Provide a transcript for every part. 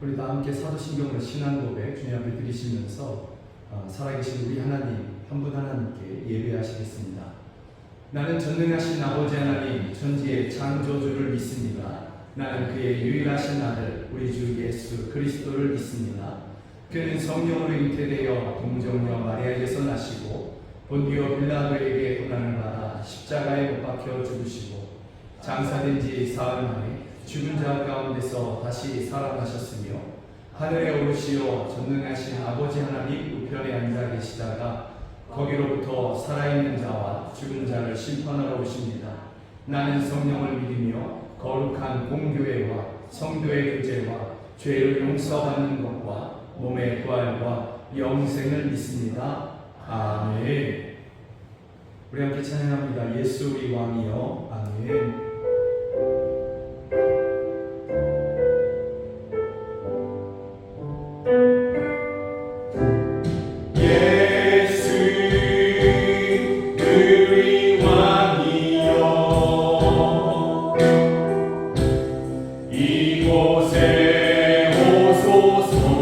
우리 다 함께 사도신경으로 신앙고백 주님 앞에 드리시면서 살아계신 우리 하나님 한 분 하나님께 예배하시겠습니다. 나는 전능하신 아버지 하나님 천지의 창조주를 믿습니다. 나는 그의 유일하신 아들 우리 주 예수 그리스도를 믿습니다. 그는 성령으로 잉태되어 동정녀 마리아에게서 나시고 본디오 빌라도에게 고난을 받아 십자가에 못 박혀 죽으시고 장사된 지 사흘 만에 죽은 자 가운데서 다시 살아나셨으며 하늘에 오르시어 전능하신 아버지 하나님 우편에 앉아 계시다가 거기로부터 살아있는 자와 죽은 자를 심판하러 오십니다. 나는 성령을 믿으며 거룩한 공교회와 성도의 교제와 죄를 용서받는 것과 몸의 부활과 영생을 믿습니다. 아멘. 우리 함께 찬양합니다. 예수 우리 왕이여. 아멘. 주여 임하옵소서.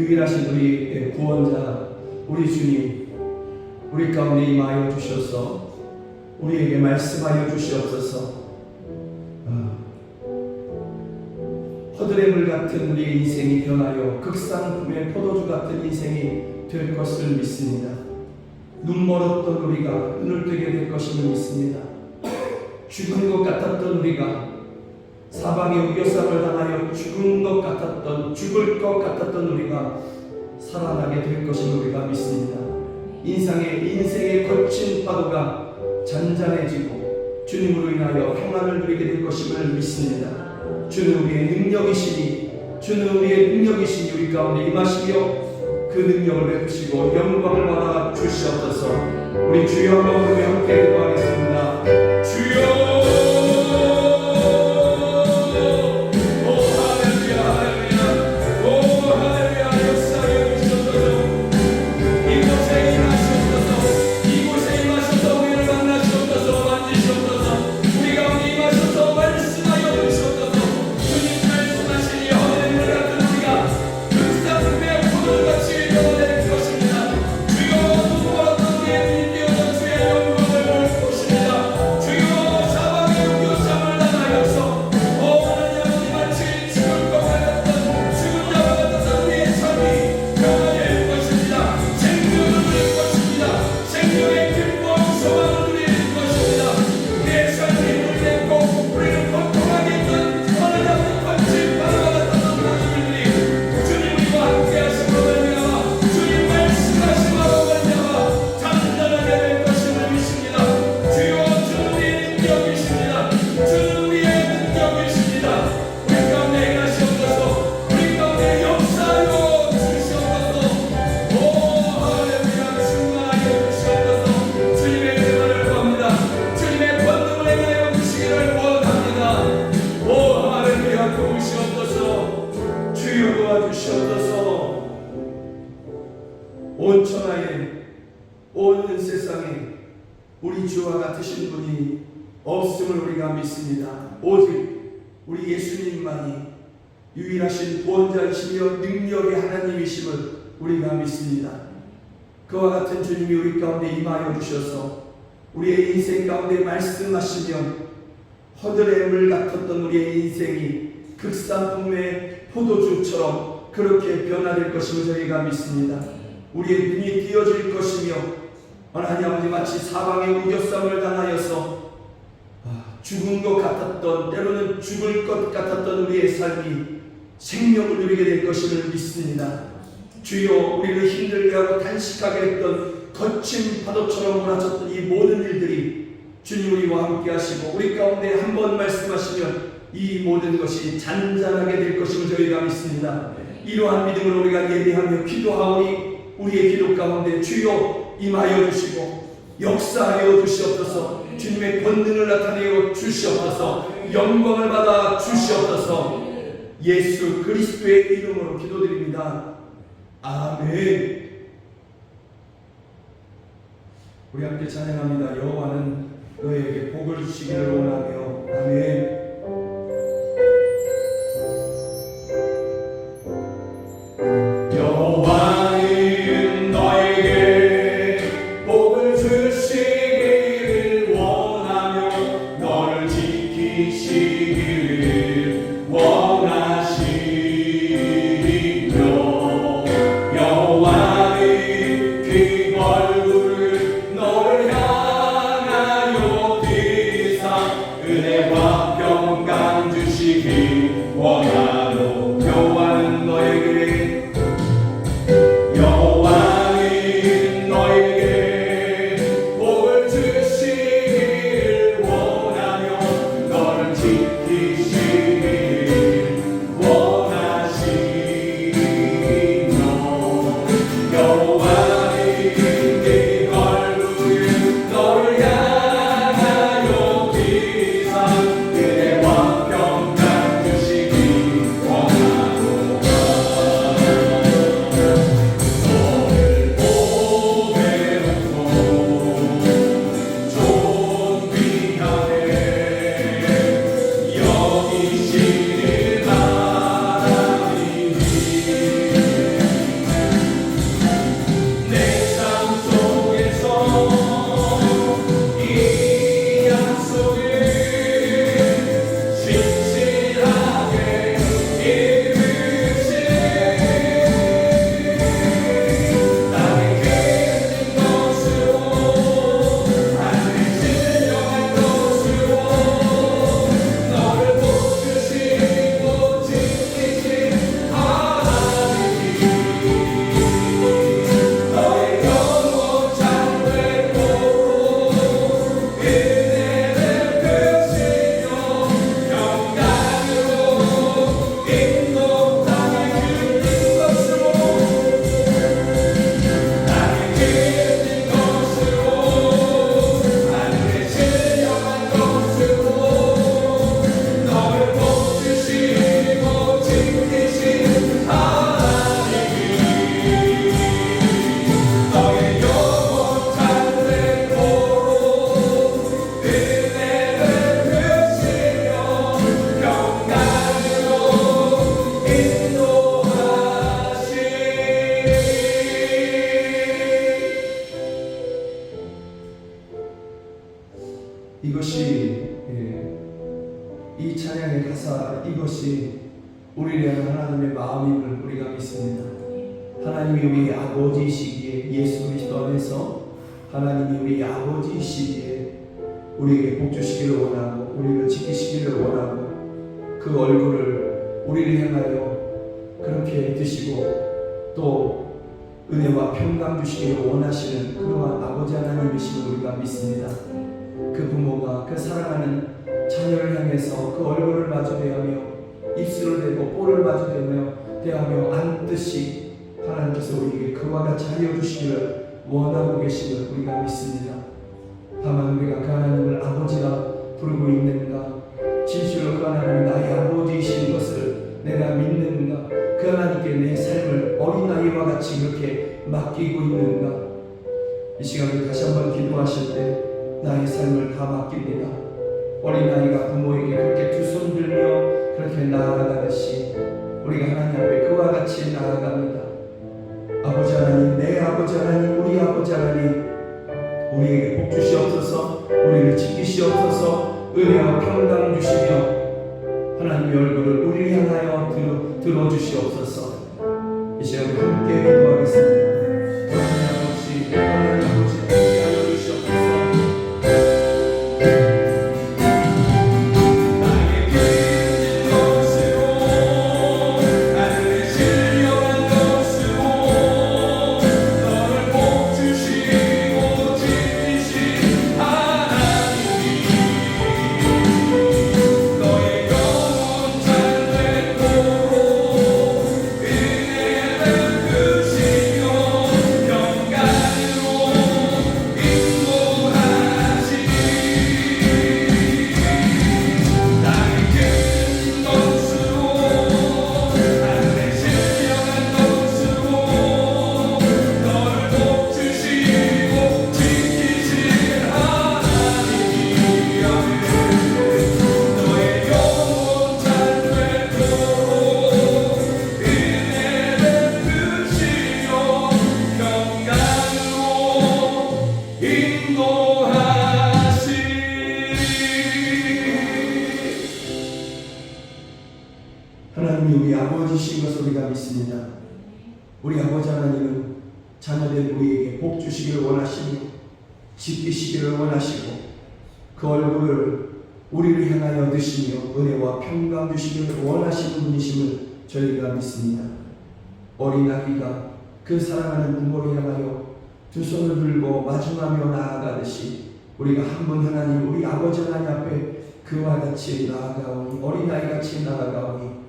유일하신 우리 구원자 우리 주님, 우리 가운데 임하여 주셔서 우리에게 말씀하여 주시옵소서. 허드렛물 같은 우리의 인생이 변하여 극상품의 포도주 같은 인생이 될 것을 믿습니다. 눈 멀었던 우리가 눈을 뜨게 될 것임을 믿습니다. 죽은 것 같았던 우리가 사방의 우겨쌈을 당하여 죽을 것 같았던 우리가 살아나게 될 것임을 우리가 믿습니다. 인생의 거친 파도가 잔잔해지고 주님으로 인하여 평안을 누리게 될 것임을 믿습니다. 주는 우리의 능력이시니 우리 가운데 임하시며 그 능력을 베푸시고 영광을 받아 주시옵소서. 우리 주여 한번 부르며 함께 기도하겠습니다. 주여 온 천하에 온 세상에 우리 주와 같으신 분이 없음을 우리가 믿습니다. 오직 우리 예수님만이 유일하신 구원자이시며 능력의 하나님이심을 우리가 믿습니다. 그와 같은 주님이 우리 가운데 임하여 주셔서 우리의 인생 가운데 말씀하시면 허들의 같았던 우리의 인생이 극상품의 포도주처럼 그렇게 변화될 것임을 저희가 믿습니다. 우리의 눈이 띄어질 것이며 하나님 아버지 마치 사방의 우겨쌈을 당하여서 죽은 것 같았던, 때로는 죽을 것 같았던 우리의 삶이 생명을 누리게 될 것임을 믿습니다. 주여, 우리를 힘들게 하고 단식하게 했던 거친 파도처럼 몰아쳤던 이 모든 일들이 주님 우리와 함께 하시고 우리 가운데 한번 말씀하시면 이 모든 것이 잔잔하게 될 것임을 저희가 믿습니다. 이러한 믿음으로 우리가 예배하며 기도하오니 우리의 기도 가운데 주여 임하여 주시고 역사하여 주시옵소서. 주님의 권능을 나타내어 주시옵소서. 영광을 받아 주시옵소서. 예수 그리스도의 이름으로 기도드립니다. 아멘. 우리 함께 찬양합니다. 여호와는 너에게 복을 주시기를 원하며. 아멘. 은혜와 평 이것이 이 찬양의 가사, 이것이 우리를 향한 하나님의 마음임을 우리가 믿습니다. 하나님이 우리의 아버지이시기에, 예수 그리스도 안에서 하나님이 우리의 아버지이시기에 우리에게 복 주시기를 원하고 우리를 지키시기를 원하고 그 얼굴을 우리를 향하여 그렇게 드시고 또 은혜와 평강 주시기를 원하시는 그러한 아버지 하나님이심을 우리가 믿습니다. 그 부모가 그 사랑하는 자녀를 향해서 그 얼굴을 마주 대하며 입술을 대고 뽀를 마주 대하며 안듯이 하나님께서 우리에게 그와 같이 하여 주시기를 원하고 계심을 우리가 믿습니다. 다만 우리가 그 하나님을 아버지라 부르고 있는가, 진실로 그 하나님이 나의 아버지이신 것을 내가 믿는가, 그 하나님께 내 삶을 어린아이와 같이 그렇게 맡기고 있는가. 이 시간에 다시 한번 기도하실 때 나의 삶을 다 맡깁니다. 어린아이가 부모에게 그렇게 두 손 들며 그렇게 나아가듯이 우리가 하나님 앞에 그와 같이 나아갑니다. 아버지 하나님, 내 아버지 하나님, 우리 아버지 하나님, 우리에게 복 주시옵소서, 우리를 지키시옵소서, 은혜와 평강 주시며 하나님의 얼굴을 우리를 향하여 들어주시옵소서. 이 시간에 함께 기도하겠습니다. 하나님 아버지, 하나님 아버지, 함께하여 주시옵소서. 하나님이 우리 아버지신 것을 우리가 믿습니다. 우리 아버지 하나님은 자녀된 우리에게 복 주시기를 원하시고 지키시기를 원하시고 그 얼굴을 우리를 향하여 드시며 은혜와 평강 주시기를 원하시는 분이심을 저희가 믿습니다. 어린아기가 그 사랑하는 부모를 향하여 두 손을 들고 마중하며 나아가듯이 우리가 한 분 하나님, 우리 아버지 하나님 앞에 그와 같이 나아가오니, 어린아이같이 나아가오니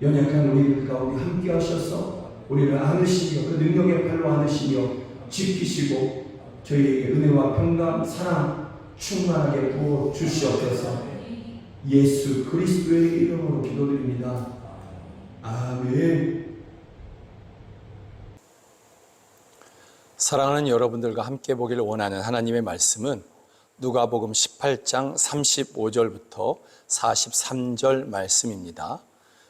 연약한 우리들 가운데 함께 하셔서 우리를 안으시며 그 능력의 팔로 안으시며 지키시고 저희에게 은혜와 평강, 사랑 충만하게 부어 주시옵소서. 예수 그리스도의 이름으로 기도드립니다. 아멘. 사랑하는 여러분들과 함께 보기를 원하는 하나님의 말씀은 누가복음 18장 35절부터 43절 말씀입니다.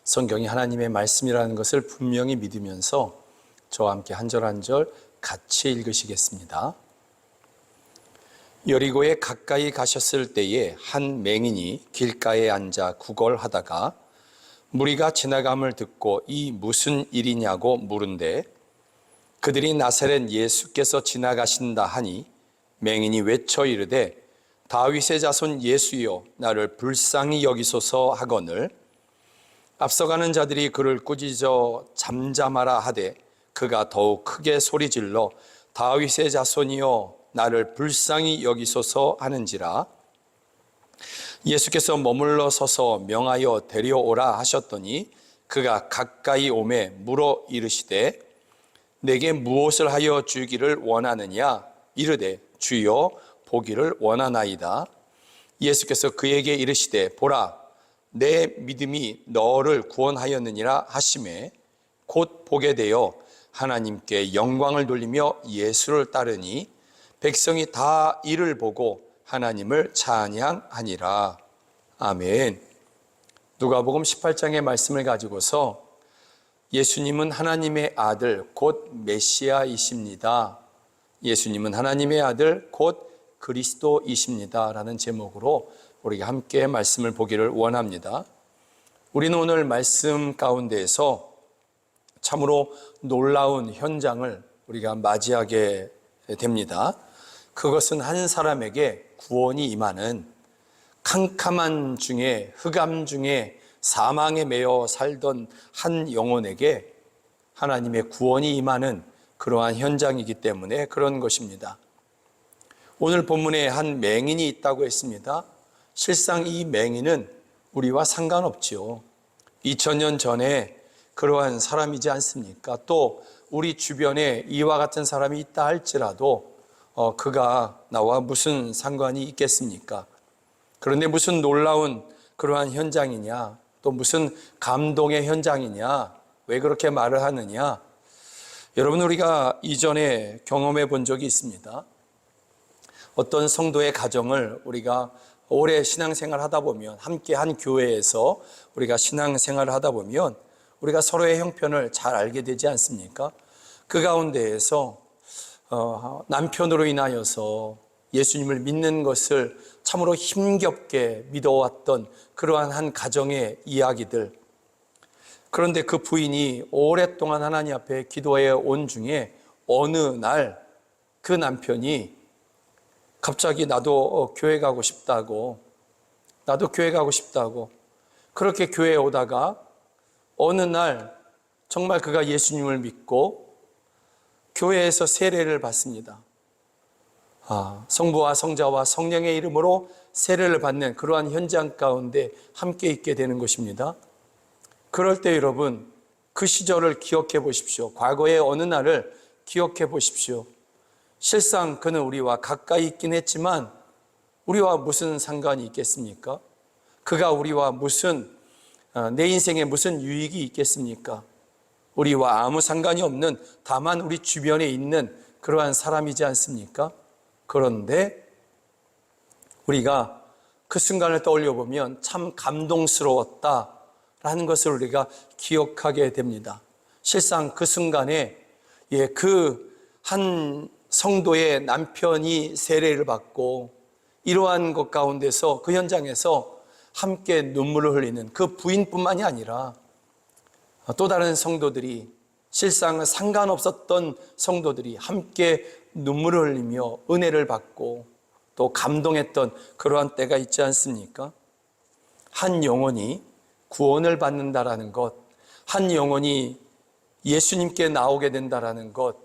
성경이 하나님의 말씀이라는 것을 분명히 믿으면서 저와 함께 한 절 한 절 같이 읽으시겠습니다. 여리고에 가까이 가셨을 때에 한 맹인이 길가에 앉아 구걸하다가 무리가 지나감을 듣고 이 무슨 일이냐고 물은데 그들이 나사렛 예수께서 지나가신다 하니 맹인이 외쳐 이르되 다윗의 자손 예수여 나를 불쌍히 여기소서 하거늘 앞서가는 자들이 그를 꾸짖어 잠잠하라 하되 그가 더욱 크게 소리질러 다윗의 자손이여 나를 불쌍히 여기소서 하는지라. 예수께서 머물러 서서 명하여 데려오라 하셨더니 그가 가까이 오매 물어 이르시되 내게 무엇을 하여 주기를 원하느냐 이르되 주여 보기를 원하나이다. 예수께서 그에게 이르시되 보라 내 믿음이 너를 구원하였느니라 하시매 곧 보게 되어 하나님께 영광을 돌리며 예수를 따르니 백성이 다 이를 보고 하나님을 찬양하니라. 아멘. 누가복음 18장의 말씀을 가지고서 예수님은 하나님의 아들 곧 메시아이십니다. 예수님은 하나님의 아들 곧 그리스도이십니다 라는 제목으로 우리가 함께 말씀을 보기를 원합니다. 우리는 오늘 말씀 가운데에서 참으로 놀라운 현장을 우리가 맞이하게 됩니다. 그것은 한 사람에게 구원이 임하는 캄캄한 중에, 흑암 중에 사망에 매여 살던 한 영혼에게 하나님의 구원이 임하는 그러한 현장이기 때문에 그런 것입니다. 오늘 본문에 한 맹인이 있다고 했습니다. 실상 이 맹인은 우리와 상관없지요. 2000년 전에 그러한 사람이지 않습니까? 또 우리 주변에 이와 같은 사람이 있다 할지라도 그가 나와 무슨 상관이 있겠습니까? 그런데 무슨 놀라운 그러한 현장이냐, 또 무슨 감동의 현장이냐, 왜 그렇게 말을 하느냐? 여러분, 우리가 이전에 경험해 본 적이 있습니다. 어떤 성도의 가정을 우리가 오래 신앙생활 하다 보면, 함께 한 교회에서 우리가 신앙생활을 하다 보면 우리가 서로의 형편을 잘 알게 되지 않습니까? 그 가운데에서 남편으로 인하여서 예수님을 믿는 것을 참으로 힘겹게 믿어왔던 그러한 한 가정의 이야기들. 그런데 그 부인이 오랫동안 하나님 앞에 기도해 온 중에 어느 날 그 남편이 갑자기 나도 교회 가고 싶다고 그렇게 교회에 오다가 어느 날 정말 그가 예수님을 믿고 교회에서 세례를 받습니다. 성부와 성자와 성령의 이름으로 세례를 받는 그러한 현장 가운데 함께 있게 되는 것입니다. 그럴 때 여러분, 그 시절을 기억해 보십시오. 과거의 어느 날을 기억해 보십시오. 실상 그는 우리와 가까이 있긴 했지만 우리와 무슨 상관이 있겠습니까? 그가 우리와 내 인생에 무슨 유익이 있겠습니까? 우리와 아무 상관이 없는, 다만 우리 주변에 있는 그러한 사람이지 않습니까? 그런데 우리가 그 순간을 떠올려 보면 참 감동스러웠다라는 것을 우리가 기억하게 됩니다. 실상 그 순간에 그 한 성도의 남편이 세례를 받고 이러한 것 가운데서, 그 현장에서 함께 눈물을 흘리는 그 부인뿐만이 아니라 또 다른 성도들이, 실상 상관없었던 성도들이 함께 눈물을 흘리며 은혜를 받고 또 감동했던 그러한 때가 있지 않습니까? 한 영혼이 구원을 받는다라는 것, 한 영혼이 예수님께 나오게 된다라는 것,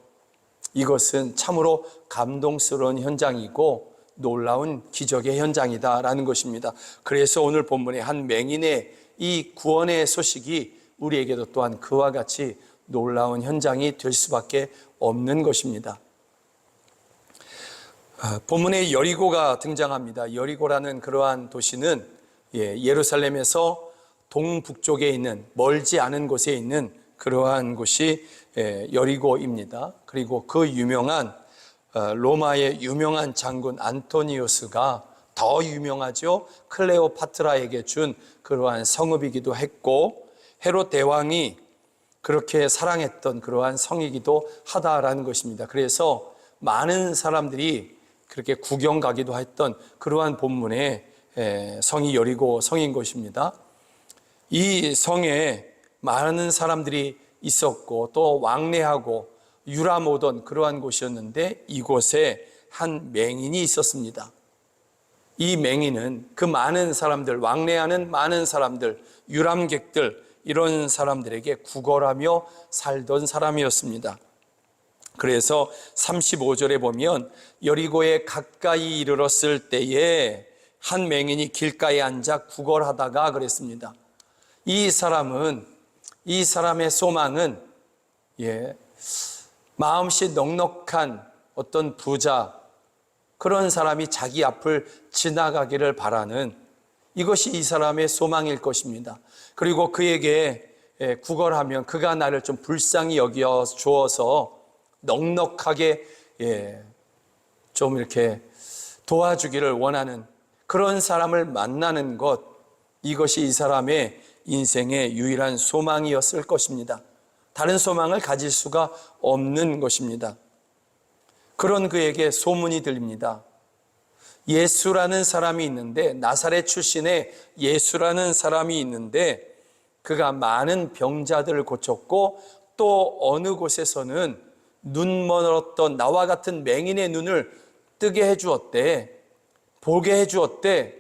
이것은 참으로 감동스러운 현장이고 놀라운 기적의 현장이다라는 것입니다. 그래서 오늘 본문의 한 맹인의 이 구원의 소식이 우리에게도 또한 그와 같이 놀라운 현장이 될 수밖에 없는 것입니다. 본문에 여리고가 등장합니다. 여리고라는 그러한 도시는 예루살렘에서 동북쪽에 있는, 멀지 않은 곳에 있는 그러한 곳이 여리고입니다. 그리고 그 유명한 로마의 유명한 장군 안토니우스가 더 유명하죠. 클레오파트라에게 준 그러한 성읍이기도 했고, 헤롯 대왕이 그렇게 사랑했던 그러한 성이기도 하다라는 것입니다. 그래서 많은 사람들이 그렇게 구경 가기도 했던 그러한 본문의 성이 여리고 성인 것입니다. 이 성에 많은 사람들이 있었고 또 왕래하고 유람오던 그러한 곳이었는데, 이곳에 한 맹인이 있었습니다. 이 맹인은 그 많은 사람들, 왕래하는 많은 사람들, 유람객들, 이런 사람들에게 구걸하며 살던 사람이었습니다. 그래서 35절에 보면 여리고에 가까이 이르렀을 때에 한 맹인이 길가에 앉아 구걸하다가 그랬습니다. 이 사람의 소망은 마음씨 넉넉한 어떤 부자, 그런 사람이 자기 앞을 지나가기를 바라는, 이것이 이 사람의 소망일 것입니다. 그리고 그에게 구걸하면 그가 나를 좀 불쌍히 여겨 주어서 넉넉하게 좀 이렇게 도와주기를 원하는 그런 사람을 만나는 것, 이것이 이 사람의 인생의 유일한 소망이었을 것입니다. 다른 소망을 가질 수가 없는 것입니다. 그런 그에게 소문이 들립니다. 예수라는 사람이 있는데, 나사렛 출신의 예수라는 사람이 있는데, 그가 많은 병자들을 고쳤고 또 어느 곳에서는 눈 멀었던 나와 같은 맹인의 눈을 뜨게 해주었대, 보게 해주었대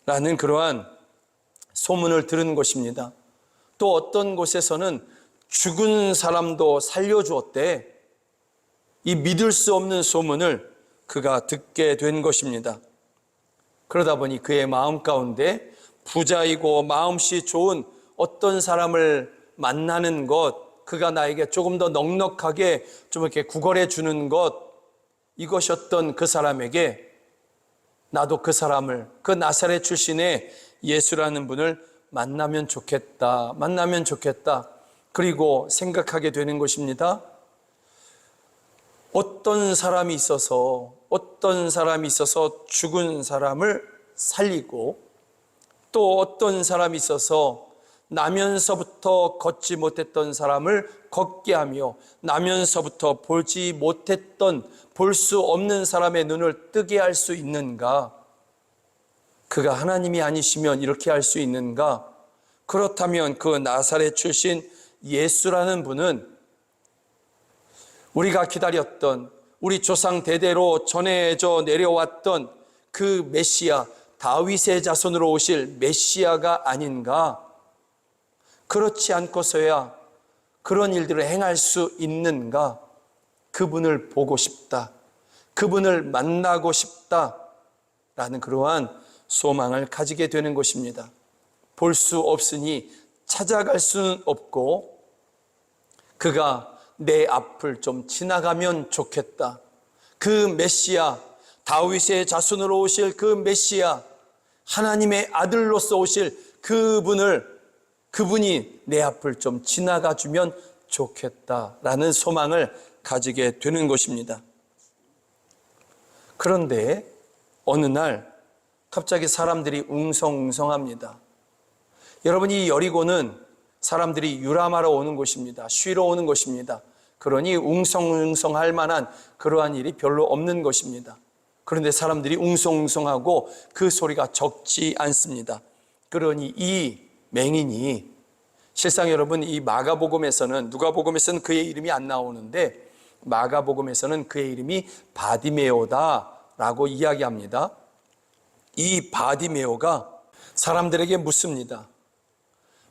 라는 그러한 소문을 들은 것입니다. 또 어떤 곳에서는 죽은 사람도 살려주었대. 이 믿을 수 없는 소문을 그가 듣게 된 것입니다. 그러다 보니 그의 마음 가운데 부자이고 마음씨 좋은 어떤 사람을 만나는 것, 그가 나에게 조금 더 넉넉하게 좀 이렇게 구걸해 주는 것, 이것이었던 그 사람에게 나도 그 사람을, 그 나사렛 출신의 예수라는 분을 만나면 좋겠다, 만나면 좋겠다. 그리고 생각하게 되는 것입니다. 어떤 사람이 있어서 죽은 사람을 살리고, 또 어떤 사람이 있어서 나면서부터 걷지 못했던 사람을 걷게 하며, 나면서부터 보지 못했던, 볼 수 없는 사람의 눈을 뜨게 할 수 있는가? 그가 하나님이 아니시면 이렇게 할 수 있는가? 그렇다면 그 나사렛 출신 예수라는 분은 우리가 기다렸던, 우리 조상 대대로 전해져 내려왔던 그 메시아, 다윗의 자손으로 오실 메시아가 아닌가? 그렇지 않고서야 그런 일들을 행할 수 있는가? 그분을 보고 싶다, 그분을 만나고 싶다라는 그러한 소망을 가지게 되는 것입니다. 볼 수 없으니 찾아갈 수는 없고, 그가 내 앞을 좀 지나가면 좋겠다. 그 메시아, 다윗의 자손으로 오실 그 메시아, 하나님의 아들로서 오실 그분이 내 앞을 좀 지나가 주면 좋겠다라는 소망을 가지게 되는 것입니다. 그런데 어느 날 갑자기 사람들이 웅성웅성합니다. 여러분, 이 여리고는 사람들이 유람하러 오는 곳입니다. 쉬러 오는 곳입니다. 그러니 웅성웅성할 만한 그러한 일이 별로 없는 것입니다. 그런데 사람들이 웅성웅성하고 그 소리가 적지 않습니다. 그러니 이 맹인이, 실상 여러분, 이 마가복음에서는, 누가복음에서는 그의 이름이 안 나오는데 마가복음에서는 그의 이름이 바디메오다라고 이야기합니다. 이 바디메오가 사람들에게 묻습니다.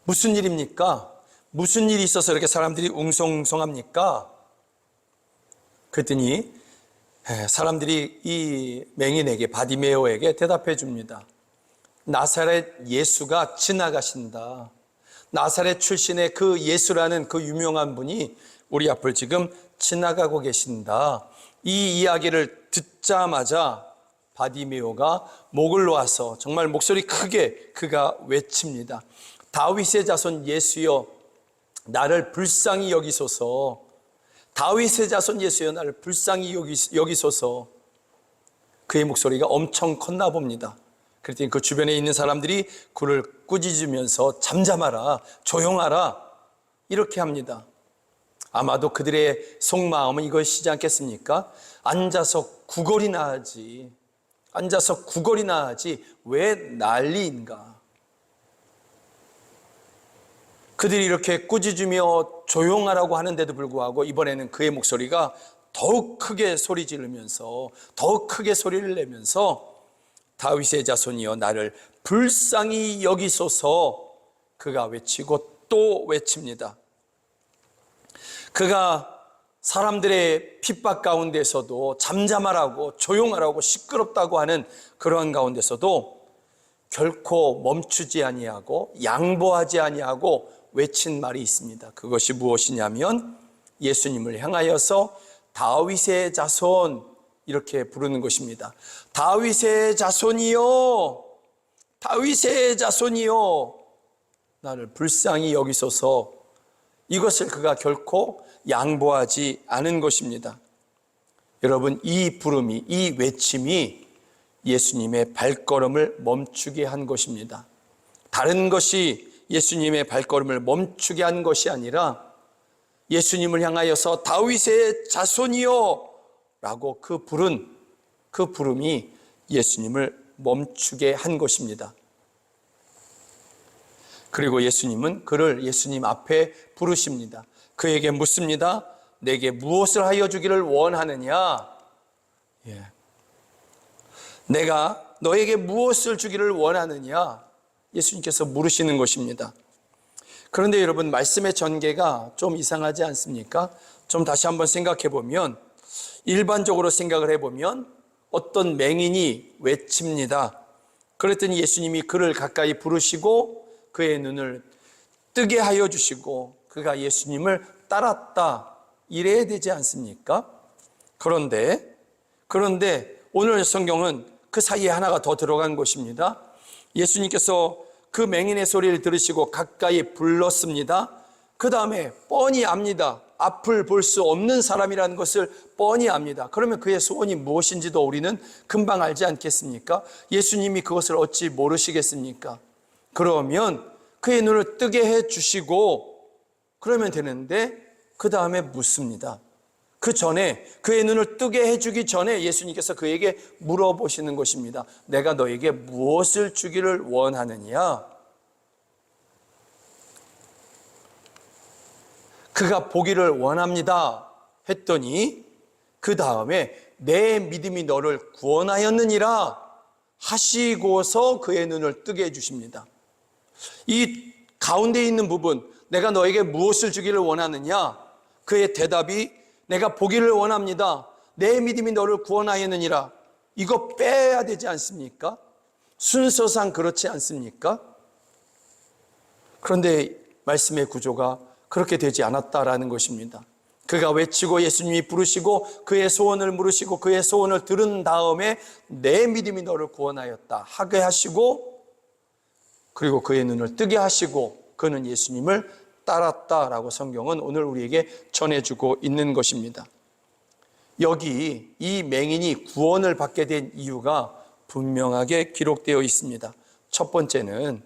무슨 일입니까? 무슨 일이 있어서 이렇게 사람들이 웅성웅성합니까? 그랬더니 사람들이 이 맹인에게, 바디메오에게 대답해 줍니다. 나사렛 예수가 지나가신다. 나사렛 출신의 그 예수라는 그 유명한 분이 우리 앞을 지금 지나가고 계신다. 이 이야기를 듣자마자 바디메오가 목을 놓아서 정말 목소리 크게 그가 외칩니다. 다윗의 자손 예수여, 나를 불쌍히 여기소서. 다윗의 자손 예수여, 나를 불쌍히 여기소서. 그의 목소리가 엄청 컸나 봅니다. 그랬더니 그 주변에 있는 사람들이 그를 꾸짖으면서 잠잠하라, 조용하라, 이렇게 합니다. 아마도 그들의 속마음은 이것이지 않겠습니까? 앉아서 구걸이나 하지, 앉아서 구걸이나 하지 왜 난리인가? 그들이 이렇게 꾸짖으며 조용하라고 하는데도 불구하고 이번에는 그의 목소리가 더욱 크게 소리 지르면서, 더욱 크게 소리를 내면서 다윗의 자손이여, 나를 불쌍히 여기소서, 그가 외치고 또 외칩니다. 그가 사람들의 핍박 가운데서도 잠잠하라고, 조용하라고, 시끄럽다고 하는 그러한 가운데서도 결코 멈추지 아니하고 양보하지 아니하고 외친 말이 있습니다. 그것이 무엇이냐면 예수님을 향하여서 다윗의 자손, 이렇게 부르는 것입니다. 다윗의 자손이요, 다윗의 자손이요, 나를 불쌍히 여기소서. 이것을 그가 결코 양보하지 않은 것입니다. 여러분, 이 부름이, 이 외침이 예수님의 발걸음을 멈추게 한 것입니다. 다른 것이 예수님의 발걸음을 멈추게 한 것이 아니라 예수님을 향하여서 다윗의 자손이요 라고 그 부름이 예수님을 멈추게 한 것입니다. 그리고 예수님은 그를 예수님 앞에 부르십니다. 그에게 묻습니다. 내게 무엇을 하여 주기를 원하느냐? 내가 너에게 무엇을 주기를 원하느냐? 예수님께서 물으시는 것입니다. 그런데 여러분, 말씀의 전개가 좀 이상하지 않습니까? 좀 다시 한번 생각해 보면, 일반적으로 생각을 해보면 어떤 맹인이 외칩니다. 그랬더니 예수님이 그를 가까이 부르시고 그의 눈을 뜨게 하여 주시고 그가 예수님을 따랐다, 이래야 되지 않습니까? 그런데 오늘 성경은 그 사이에 하나가 더 들어간 것입니다. 예수님께서 그 맹인의 소리를 들으시고 가까이 불렀습니다. 그 다음에 뻔히 압니다. 앞을 볼 수 없는 사람이라는 것을 뻔히 압니다. 그러면 그의 소원이 무엇인지도 우리는 금방 알지 않겠습니까? 예수님이 그것을 어찌 모르시겠습니까? 그러면 그의 눈을 뜨게 해 주시고 그러면 되는데, 그 다음에 묻습니다. 그 전에, 그의 눈을 뜨게 해주기 전에 예수님께서 그에게 물어보시는 것입니다. 내가 너에게 무엇을 주기를 원하느냐? 그가 보기를 원합니다 했더니 그 다음에 내 믿음이 너를 구원하였느니라 하시고서 그의 눈을 뜨게 해주십니다. 이 가운데 있는 부분, 내가 너에게 무엇을 주기를 원하느냐? 그의 대답이 내가 보기를 원합니다. 내 믿음이 너를 구원하였느니라. 이거 빼야 되지 않습니까? 순서상 그렇지 않습니까? 그런데 말씀의 구조가 그렇게 되지 않았다라는 것입니다. 그가 외치고 예수님이 부르시고 그의 소원을 물으시고 그의 소원을 들은 다음에 내 믿음이 너를 구원하였다 하게 하시고, 그리고 그의 눈을 뜨게 하시고 그는 예수님을 따랐다라고 성경은 오늘 우리에게 전해주고 있는 것입니다. 여기 이 맹인이 구원을 받게 된 이유가 분명하게 기록되어 있습니다. 첫 번째는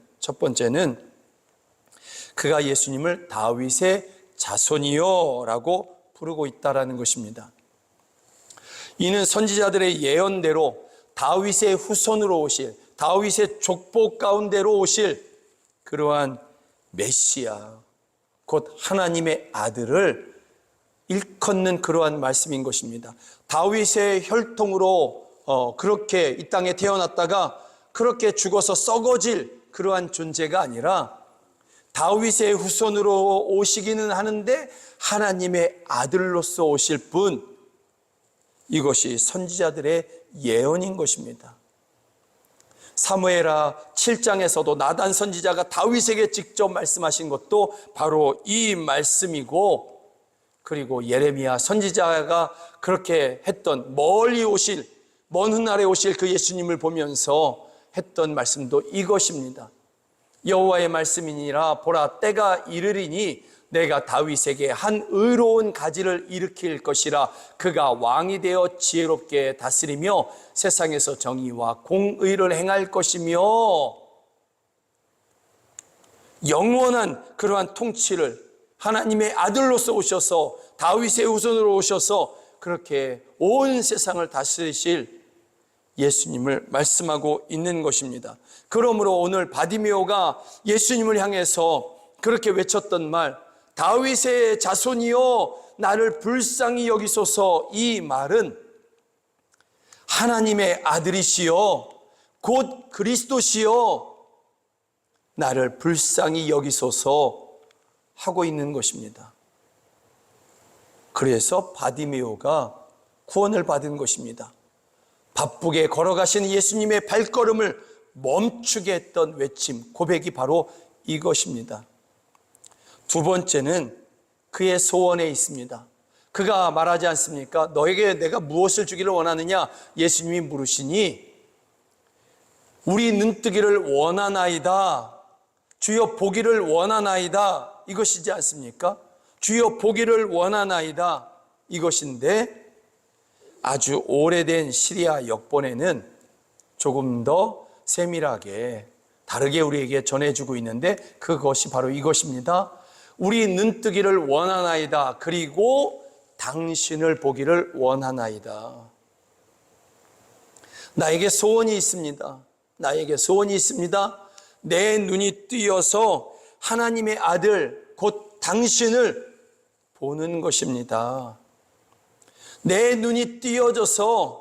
그가 예수님을 다윗의 자손이요 라고 부르고 있다라는 것입니다. 이는 선지자들의 예언대로 다윗의 후손으로 오실, 다윗의 족보 가운데로 오실 그러한 메시아, 곧 하나님의 아들을 일컫는 그러한 말씀인 것입니다. 다윗의 혈통으로 그렇게 이 땅에 태어났다가 그렇게 죽어서 썩어질 그러한 존재가 아니라 다윗의 후손으로 오시기는 하는데 하나님의 아들로서 오실 분, 이것이 선지자들의 예언인 것입니다. 사무엘하 7장에서도 나단 선지자가 다윗에게 직접 말씀하신 것도 바로 이 말씀이고, 그리고 예레미야 선지자가 그렇게 했던 멀리 오실, 먼 훗날에 오실 그 예수님을 보면서 했던 말씀도 이것입니다. 여호와의 말씀이니라, 보라 때가 이르리니 내가 다윗에게 한 의로운 가지를 일으킬 것이라. 그가 왕이 되어 지혜롭게 다스리며 세상에서 정의와 공의를 행할 것이며, 영원한 그러한 통치를 하나님의 아들로서 오셔서 다윗의 후손으로 오셔서 그렇게 온 세상을 다스리실 예수님을 말씀하고 있는 것입니다. 그러므로 오늘 바디메오가 예수님을 향해서 그렇게 외쳤던 말, 다윗의 자손이여 나를 불쌍히 여기소서, 이 말은 하나님의 아들이시여 곧 그리스도시여 나를 불쌍히 여기소서 하고 있는 것입니다. 그래서 바디메오가 구원을 받은 것입니다. 바쁘게 걸어가신 예수님의 발걸음을 멈추게 했던 외침, 고백이 바로 이것입니다. 두 번째는 그의 소원에 있습니다. 그가 말하지 않습니까? 너에게 내가 무엇을 주기를 원하느냐? 예수님이 물으시니 우리 눈뜨기를 원하나이다, 주여 보기를 원하나이다, 이것이지 않습니까? 주여 보기를 원하나이다, 이것인데 아주 오래된 시리아 역본에는 조금 더 세밀하게 다르게 우리에게 전해주고 있는데 그것이 바로 이것입니다. 우리 눈뜨기를 원하나이다, 그리고 당신을 보기를 원하나이다. 나에게 소원이 있습니다. 나에게 소원이 있습니다. 내 눈이 뜨여서 하나님의 아들 곧 당신을 보는 것입니다. 내 눈이 띄어져서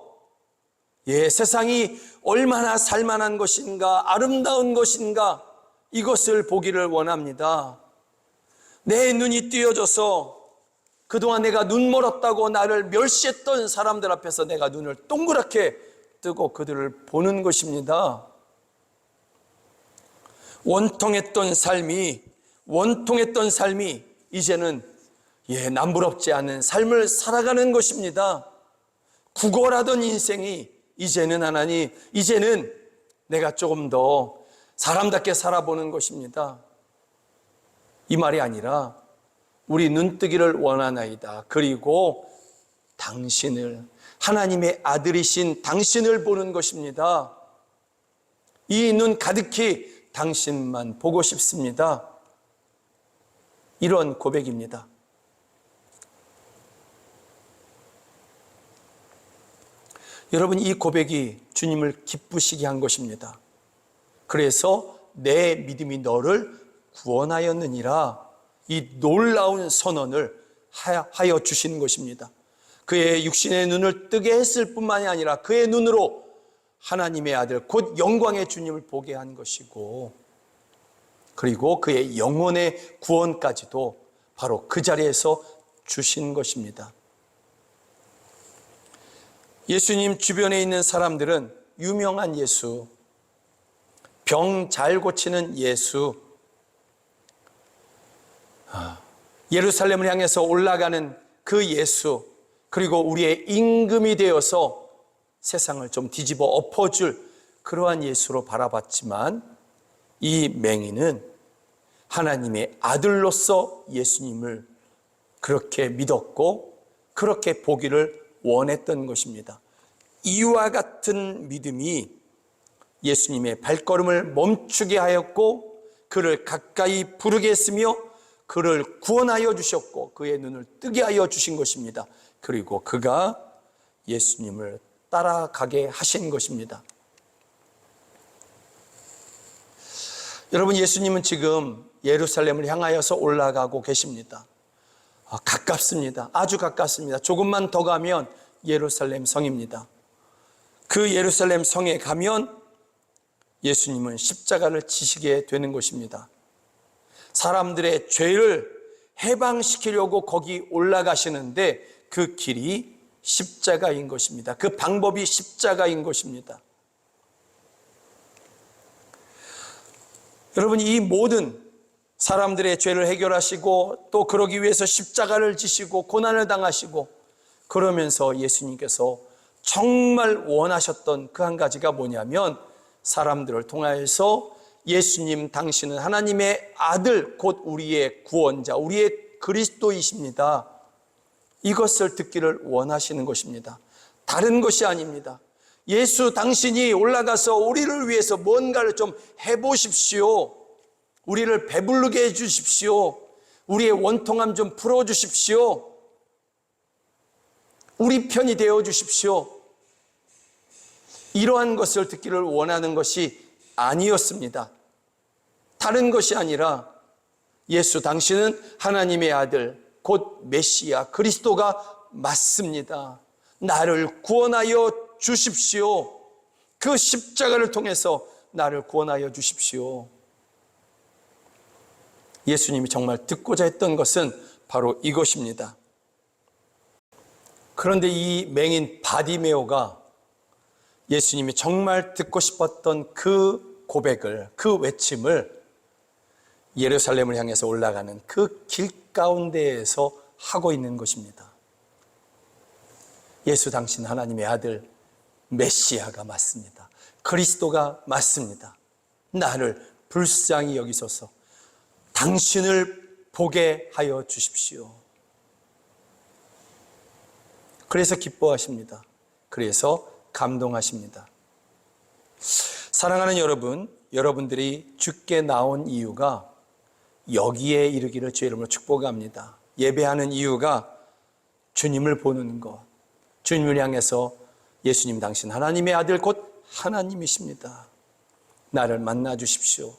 세상이 얼마나 살만한 것인가, 아름다운 것인가, 이것을 보기를 원합니다. 내 눈이 띄어져서 그동안 내가 눈 멀었다고 나를 멸시했던 사람들 앞에서 내가 눈을 동그랗게 뜨고 그들을 보는 것입니다. 원통했던 삶이 이제는 남부럽지 않은 삶을 살아가는 것입니다. 구걸하던 인생이 이제는 내가 조금 더 사람답게 살아보는 것입니다. 이 말이 아니라 우리 눈뜨기를 원하나이다. 그리고 당신을, 하나님의 아들이신 당신을 보는 것입니다. 이 눈 가득히 당신만 보고 싶습니다. 이런 고백입니다. 여러분, 이 고백이 주님을 기쁘시게 한 것입니다. 그래서 내 믿음이 너를 구원하였느니라, 이 놀라운 선언을 하여 주신 것입니다. 그의 육신의 눈을 뜨게 했을 뿐만이 아니라 그의 눈으로 하나님의 아들 곧 영광의 주님을 보게 한 것이고, 그리고 그의 영혼의 구원까지도 바로 그 자리에서 주신 것입니다. 예수님 주변에 있는 사람들은 유명한 예수, 병 잘 고치는 예수, 예루살렘을 향해서 올라가는 그 예수, 그리고 우리의 임금이 되어서 세상을 좀 뒤집어 엎어줄 그러한 예수로 바라봤지만, 이 맹인은 하나님의 아들로서 예수님을 그렇게 믿었고 그렇게 보기를 원했던 것입니다. 이와 같은 믿음이 예수님의 발걸음을 멈추게 하였고 그를 가까이 부르게 했으며 그를 구원하여 주셨고 그의 눈을 뜨게 하여 주신 것입니다. 그리고 그가 예수님을 따라가게 하신 것입니다. 여러분, 예수님은 지금 예루살렘을 향하여서 올라가고 계십니다. 가깝습니다. 아주 가깝습니다. 조금만 더 가면 예루살렘 성입니다. 그 예루살렘 성에 가면 예수님은 십자가를 지시게 되는 것입니다. 사람들의 죄를 해방시키려고 거기 올라가시는데 그 길이 십자가인 것입니다. 그 방법이 십자가인 것입니다. 여러분, 이 모든 사람들의 죄를 해결하시고 또 그러기 위해서 십자가를 지시고 고난을 당하시고 그러면서 예수님께서 정말 원하셨던 그 한 가지가 뭐냐면, 사람들을 통하여서 예수님 당신은 하나님의 아들 곧 우리의 구원자, 우리의 그리스도이십니다, 이것을 듣기를 원하시는 것입니다. 다른 것이 아닙니다. 예수 당신이 올라가서 우리를 위해서 뭔가를 좀 해보십시오. 우리를 배부르게 해주십시오. 우리의 원통함 좀 풀어주십시오. 우리 편이 되어주십시오. 이러한 것을 듣기를 원하는 것이 아니었습니다. 다른 것이 아니라 예수 당신은 하나님의 아들 곧 메시아 그리스도가 맞습니다. 나를 구원하여 주십시오. 그 십자가를 통해서 나를 구원하여 주십시오. 예수님이 정말 듣고자 했던 것은 바로 이것입니다. 그런데 이 맹인 바디메오가 예수님이 정말 듣고 싶었던 그 고백을, 그 외침을 예루살렘을 향해서 올라가는 그 길 가운데에서 하고 있는 것입니다. 예수 당신 하나님의 아들 메시아가 맞습니다. 그리스도가 맞습니다. 나를 불쌍히 여기소서. 당신을 보게 하여 주십시오. 그래서 기뻐하십니다. 그래서 감동하십니다. 사랑하는 여러분, 여러분들이 주께 나온 이유가 여기에 이르기를 주의 이름으로 축복합니다. 예배하는 이유가 주님을 보는 것, 주님을 향해서 예수님 당신 하나님의 아들 곧 하나님이십니다. 나를 만나 주십시오.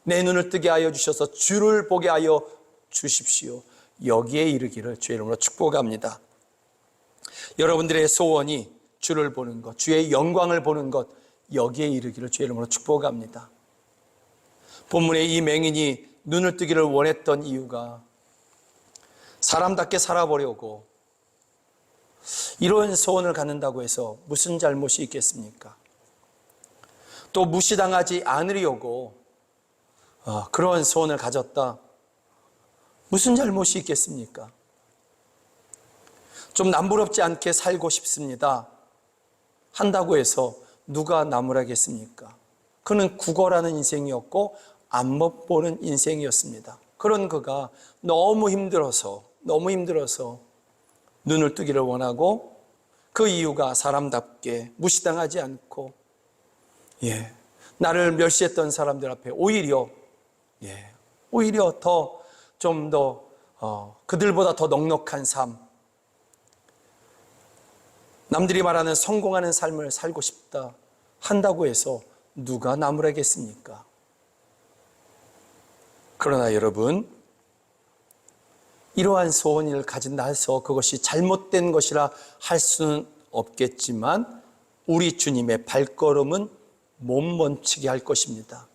내 눈을 뜨게 하여 주셔서 주를 보게 하여 주십시오. 여기에 이르기를 주의 이름으로 축복합니다. 여러분들의 소원이 주를 보는 것, 주의 영광을 보는 것, 여기에 이르기를 주의 이름으로 축복합니다. 본문의 이 맹인이 눈을 뜨기를 원했던 이유가 사람답게 살아보려고, 이런 소원을 갖는다고 해서 무슨 잘못이 있겠습니까? 또 무시당하지 않으려고 그런 소원을 가졌다. 무슨 잘못이 있겠습니까? 좀 남부럽지 않게 살고 싶습니다 한다고 해서 누가 나무라겠습니까? 그는 구걸하는 인생이었고 안못 보는 인생이었습니다. 그런 그가 너무 힘들어서 눈을 뜨기를 원하고, 그 이유가 사람답게 무시당하지 않고, 나를 멸시했던 사람들 앞에 오히려 좀 더 그들보다 더 넉넉한 삶, 남들이 말하는 성공하는 삶을 살고 싶다 한다고 해서 누가 나무라겠습니까? 그러나 여러분, 이러한 소원을 가진다 해서 그것이 잘못된 것이라 할 수는 없겠지만 우리 주님의 발걸음은 못 멈추게 할 것입니다.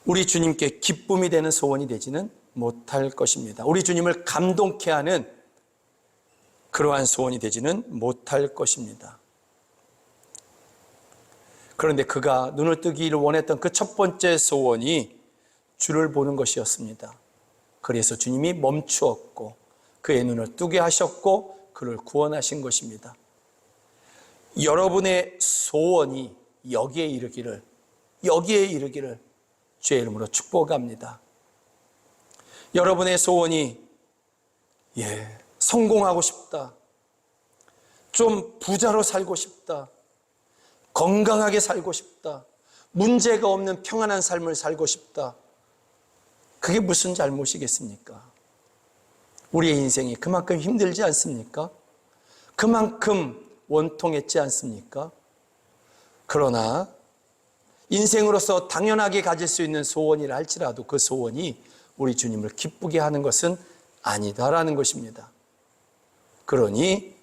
우리 주님께 기쁨이 되는 소원이 되지는 못할 것입니다. 우리 주님을 감동케 하는 그러한 소원이 되지는 못할 것입니다. 그런데 그가 눈을 뜨기를 원했던 그 첫 번째 소원이 주를 보는 것이었습니다. 그래서 주님이 멈추었고 그의 눈을 뜨게 하셨고 그를 구원하신 것입니다. 여러분의 소원이 여기에 이르기를 주의 이름으로 축복합니다. 여러분의 소원이 성공하고 싶다, 좀 부자로 살고 싶다, 건강하게 살고 싶다, 문제가 없는 평안한 삶을 살고 싶다, 그게 무슨 잘못이겠습니까? 우리의 인생이 그만큼 힘들지 않습니까? 그만큼 원통했지 않습니까? 그러나 인생으로서 당연하게 가질 수 있는 소원이라 할지라도 그 소원이 우리 주님을 기쁘게 하는 것은 아니다라는 것입니다. 그러니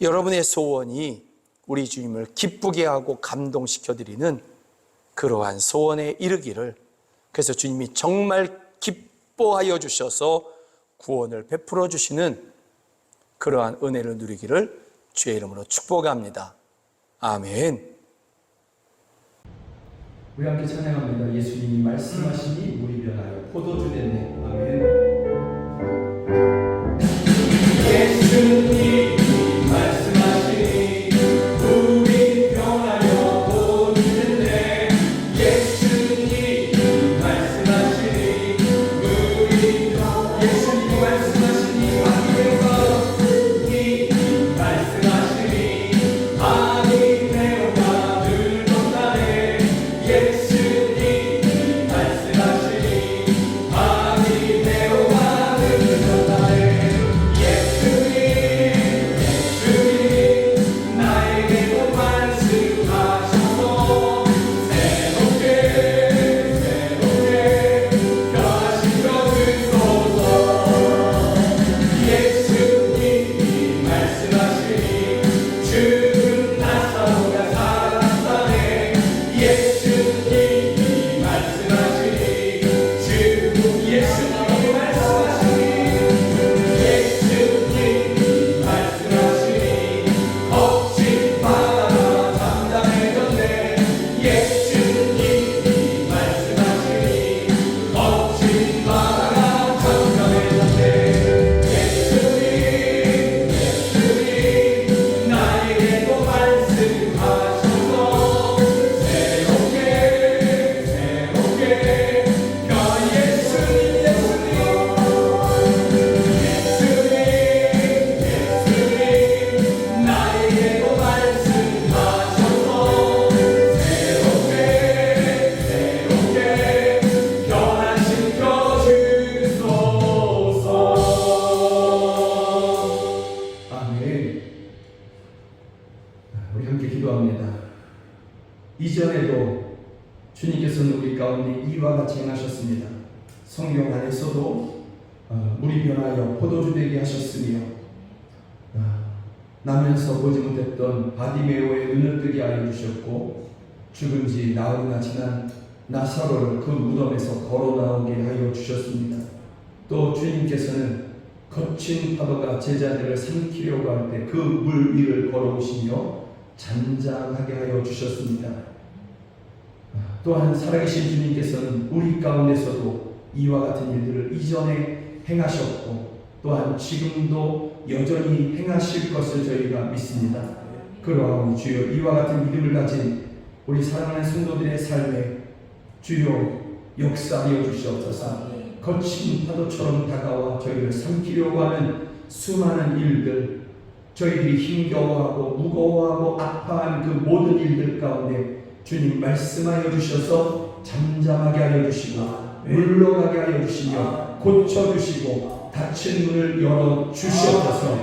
여러분의 소원이 우리 주님을 기쁘게 하고 감동시켜드리는 그러한 소원에 이르기를, 그래서 주님이 정말 기뻐하여 주셔서 구원을 베풀어 주시는 그러한 은혜를 누리기를 주의 이름으로 축복합니다. 아멘. 우리 함께 찬양합니다. 예수님이 말씀하시니 물이 변하여 포도주 됐네. 아멘. 예수님이 말씀하시니 물이 변하여 포도주 됐네. 예수님이 말씀하시니 물이 예수님이 말씀하시니 하늘에서 물이 말씀하시니 아니 내가 늘 동안에 예수님이 말씀하시니 아니 내가 늘 동안에 이전에도 주님께서는 우리 가운데 이와 같이 행하셨습니다. 성경 안에서도 물이 변하여 포도주 되게 하셨으며 나면서 보지 못했던 바디메오의 눈을 뜨게 하여 주셨고 죽은 지 나흘이나 지난 나사로를 그 무덤에서 걸어 나오게 하여 주셨습니다. 또 주님께서는 거친 파도가 제자들을 삼키려고 할 때 그 물 위를 걸어오시며 잔잔하게 하여 주셨습니다. 또한 살아계신 주님께서는 우리 가운데서도 이와 같은 일들을 이전에 행하셨고 또한 지금도 여전히 행하실 것을 저희가 믿습니다. 그러하오니 주여 이와 같은 믿음을 가진 우리 사랑하는 성도들의 삶에 주여 역사하여 주시옵소서. 거친 파도처럼 다가와 저희를 삼키려고 하는 수많은 일들, 저희들이 힘겨워하고 무거워하고 아파하는 그 모든 일들 가운데 주님 말씀하여 주셔서 잠잠하게 하여 주시고 물러가게 하여 주시며 고쳐주시고 닫힌 문을 열어 주시옵소서.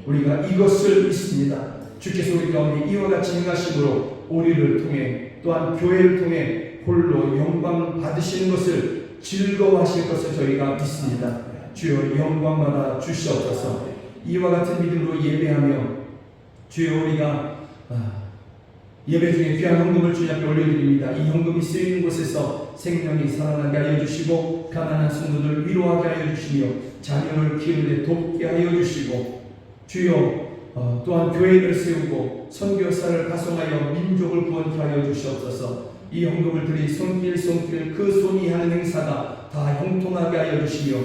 우리가 이것을 믿습니다. 주께서 우리 가운데 이와 같이 행하심으로 우리를 통해 또한 교회를 통해 홀로 영광 받으시는 것을 즐거워하실 것을 저희가 믿습니다. 주여 영광 받아 주시옵소서. 이와 같은 믿음으로 예배하며 주여 우리가 예배 중에 귀한 헌금을 주님 앞에 올려드립니다. 이 헌금이 쓰이는 곳에서 생명이 살아나게 하여 주시고 가난한 성도들 위로하게 하여 주시며 자녀를 키우는데 돕게 하여 주시고 주여 또한 교회를 세우고 선교사를 파송하여 민족을 구원케 하여 주시옵소서. 이 헌금을 드린 손길 그 손이 하는 행사가 다 형통하게 하여 주시며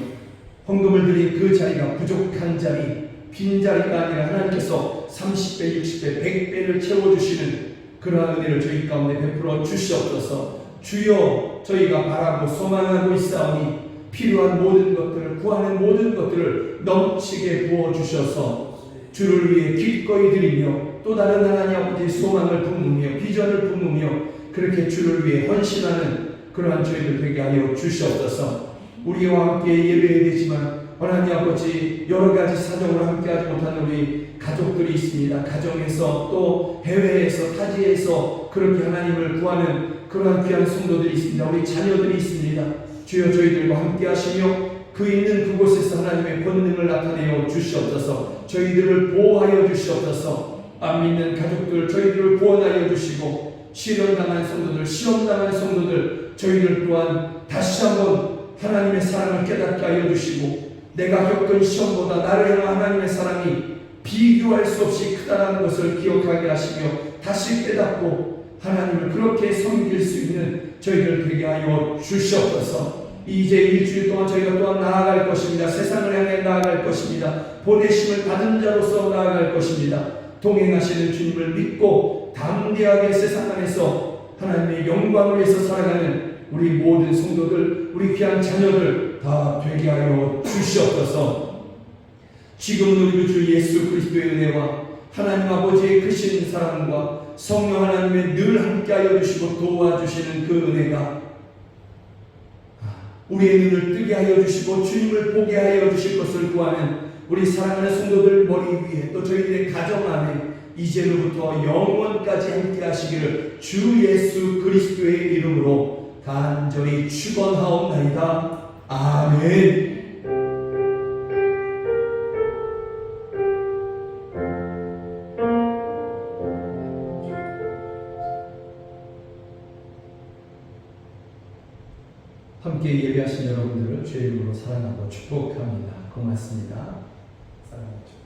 헌금을 드린 그 자리가 부족한 자리 빈 자리가 아니라 하나님께서 30배 60배 100배를 채워주시는 그러한 은혜를 저희 가운데 베풀어 주시옵소서. 주여 저희가 바라고 소망하고 있사오니 필요한 모든 것들을 구하는 모든 것들을 넘치게 부어주셔서 주를 위해 기꺼이 드리며 또 다른 하나님 아버지의 소망을 품으며 비전을 품으며 그렇게 주를 위해 헌신하는 그러한 저희들 되게 하여 주시옵소서. 우리와 함께 예배해야 되지만 하나님 아버지 여러 가지 사정으로 함께하지 못하는 우리 가족들이 있습니다. 가정에서 또 해외에서 타지에서 그렇게 하나님을 구하는 그러한 귀한 성도들이 있습니다. 우리 자녀들이 있습니다. 주여 저희들과 함께 하시며 그 있는 그곳에서 하나님의 권능을 나타내어 주시옵소서. 저희들을 보호하여 주시옵소서. 안 믿는 가족들 저희들을 구원하여 주시고 시련당한 성도들 시험당한 성도들 저희들 또한 다시 한번 하나님의 사랑을 깨닫게 하여 주시고 내가 겪은 시험보다 나를 향한 하나님의 사랑이 비교할 수 없이 크다는 것을 기억하게 하시며 다시 깨닫고 하나님을 그렇게 섬길 수 있는 저희들 되게 하여 주시옵소서. 이제 일주일 동안 저희가 또한 나아갈 것입니다. 세상을 향해 나아갈 것입니다. 보내심을 받은 자로서 나아갈 것입니다. 동행하시는 주님을 믿고 담대하게 세상 안에서 하나님의 영광을 위해서 살아가는 우리 모든 성도들, 우리 귀한 자녀들 다 되게 하여 주시옵소서. 지금은 우리 주 예수 그리스도의 은혜와 하나님 아버지의 크신 사랑과 성령 하나님의 늘 함께하여 주시고 도와주시는 그 은혜가 우리의 눈을 뜨게 하여 주시고 주님을 보게 하여 주실 것을 구하는 우리 사랑하는 성도들 머리 위에 또 저희들의 가정 안에 이제로부터 영원까지 함께 하시기를 주 예수 그리스도의 이름으로 간절히 축원하옵나이다. 아멘. 함께 예배하신 여러분들을 주의 이름으로 사랑하고 축복합니다. 고맙습니다. 사랑하고 축복합니다.